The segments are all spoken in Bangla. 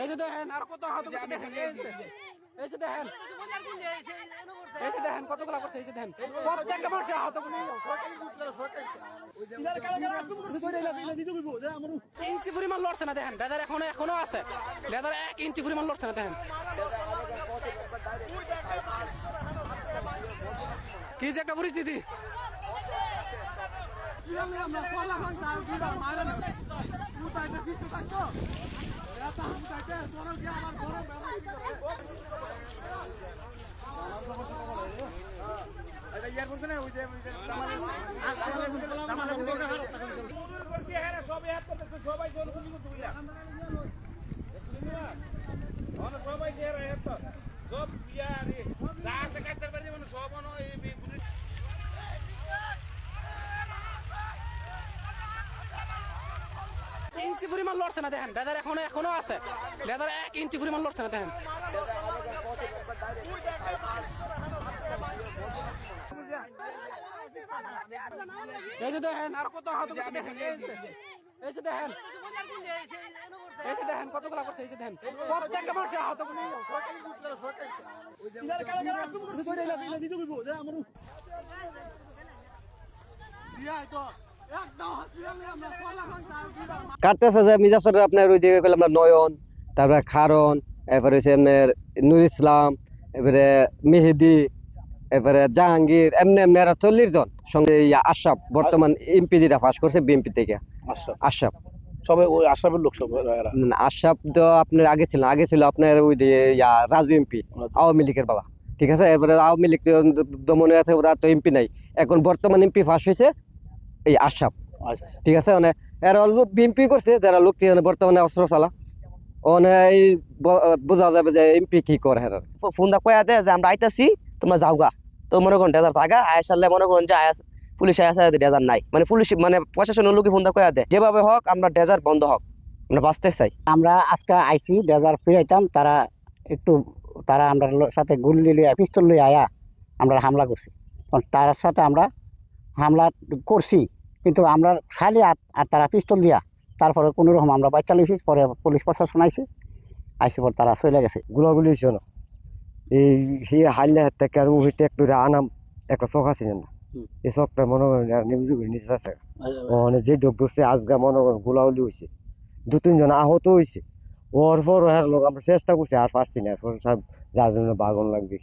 এই যে দেখেন আর কত আহত করছে দেখেন, এই যে দেখেন, এই যে দেখেন কতগুলা করছে, এই যে দেখেন প্রত্যেকটা মানুষের আহত করে ইঞ্চি পরিমাণ লড়ছে না দেখেন, লেদার এখনো আছে, লেদার 1 ইঞ্চি পরিমাণ লড়ছে না দেখেন। কি যে একটা পরিস্থিতি, ইঞ্চি পরিমাণ লড়ছে না দেখেন, লেদার এখনো আছে, লেদার 1 ইঞ্চি পরিমাণ লড়ছে না দেখেন। এই যে দেখেন আর কত আহত করছে দেখেন, এই যে দেখেন, এই যে দেখেন কতগুলা করছে, এই যে দেখেন প্রত্যেকটা মানুষের আহত করে কাটতেছে যে মিজাসর আপনার ওই দিকে গেলাম নয়ন, তারপরে খারণ, এরপরে হচ্ছে আপনার নুর ইসলাম, এবারে মেহেদি, এরপরে জাহাঙ্গীর, এমনি এমনি 40 জন সঙ্গে আশরাফ বর্তমান এমপি যেটা পাস করছে বিএমপি থেকে। আশরাফ সবাই ওই আশরাফের লোক সব। আশরাফ তো আপনার আগে ছিল আপনার ওই রাজু এমপি আওয়ামী লীগের বাবা, ঠিক আছে। এবারে আওয়ামী লীগ তো মনে আছে ওরা তো এমপি নাই, এখন বর্তমান এমপি পাস হয়েছে এই আশরাফ, ঠিক আছে। মানে এরা লোক বিএমপি করছে যারা লোক বর্তমানে অস্ত্র চালা, এই বোঝা যাবে যে এমপি কি করে। ফোন দা কয়া দেয় যে আমরা আইতাছি তোমরা যাওগা, তো মনে করেন ডেজার থাকা আয়সালে মনে করেন যে পুলিশ আয়াসা ডেজার নাই, মানে পুলিশ মানে প্রশাসনের লোকে ফোন দা কয়া দেয় যেভাবে হোক আমরা ডেজার বন্ধ হোক, আমরা বাঁচতে চাই। আমরা আজকে আইসি ডেজার ফিরাইতাম, তারা আমরা সাথে গুলি পিস্তল লই আয়া আমরা হামলা করছি, তার সাথে আমরা হামলা করছি, কিন্তু আমরা খালি আর তারা পিস্তল দিয়া তারপরে কোনো রকম আমরা বাচ্চা লইছি, পরে পুলিশ প্রশাসন আইসি পর তারা চলে গেছে। গুলাগুলি হয়েছে না এই হাইলে হাত থেকে আর ওই ট্যাক্টরে আনাম একটা চোখ আছে না, এই চোখটা মনে করেন নিউজ নিচে আছে মানে যে ডোক ধরছে আজগা মনে করেন গুলাগুলি হয়েছে, 2-3 জন আহত হয়েছে। ওর পর লোক আমরা চেষ্টা করছি আর পারছি না, সব যার জন্য বাগন লাগবে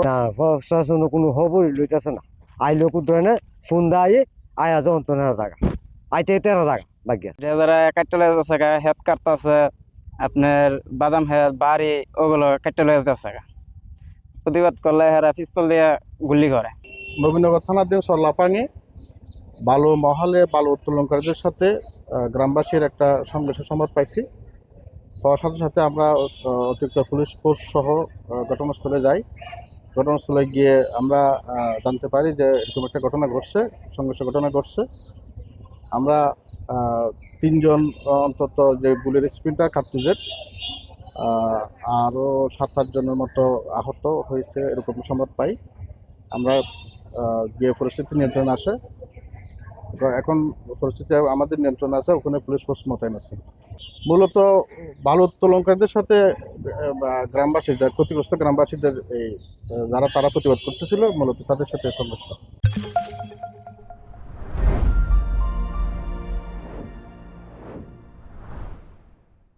না, প্রশাসন কোনো খবরই লইতেছে না। আইলো ধরে না ফোন দেয় আয়া যন্ত্রণার জায়গা আইতে 13 জায়গা বাগিয়া যারা কাটলে যাচ্ছে হেড কাটতেছে আপনার বাদাম হেড বাড়ি ওগুলো কাটলে যাচ্ছে, প্রতিবাদ করলে হেরা পিস্তল দিয়ে গুলি করে। নবীনগর থানাধীন সরলাপাঙে বালু মহলে বালু উত্তোলনকারীদের সাথে গ্রামবাসীর একটা সংঘর্ষের সংবাদ পাইছি, পাওয়ার সাথে সাথে আমরা অতিরিক্ত পুলিশ ফোর্স সহ ঘটনাস্থলে যাই। ঘটনাস্থলে গিয়ে আমরা জানতে পারি যে এরকম একটা ঘটনা ঘটছে, সংঘর্ষ ঘটনা ঘটছে। আমরা 3 জন অন্তত যে বুলেট স্পিনটার কার্তুজের, আরও 7-8 জনের মতো আহত হয়েছে এরকম সংবাদ পাই। আমরা গিয়ে পরিস্থিতি নিয়ন্ত্রণে আসে, এখন পরিস্থিতি আমাদের নিয়ন্ত্রণে আছে, ওখানে পুলিশ ফোর্স মোতায়েন আছে। মূলত বালু উত্তোলনকারীদের সাথে গ্রামবাসীদের ক্ষতিগ্রস্ত গ্রামবাসীদের যারা তারা প্রতিবাদ করতেছিল, মূলত তাদের সাথে সংঘর্ষ।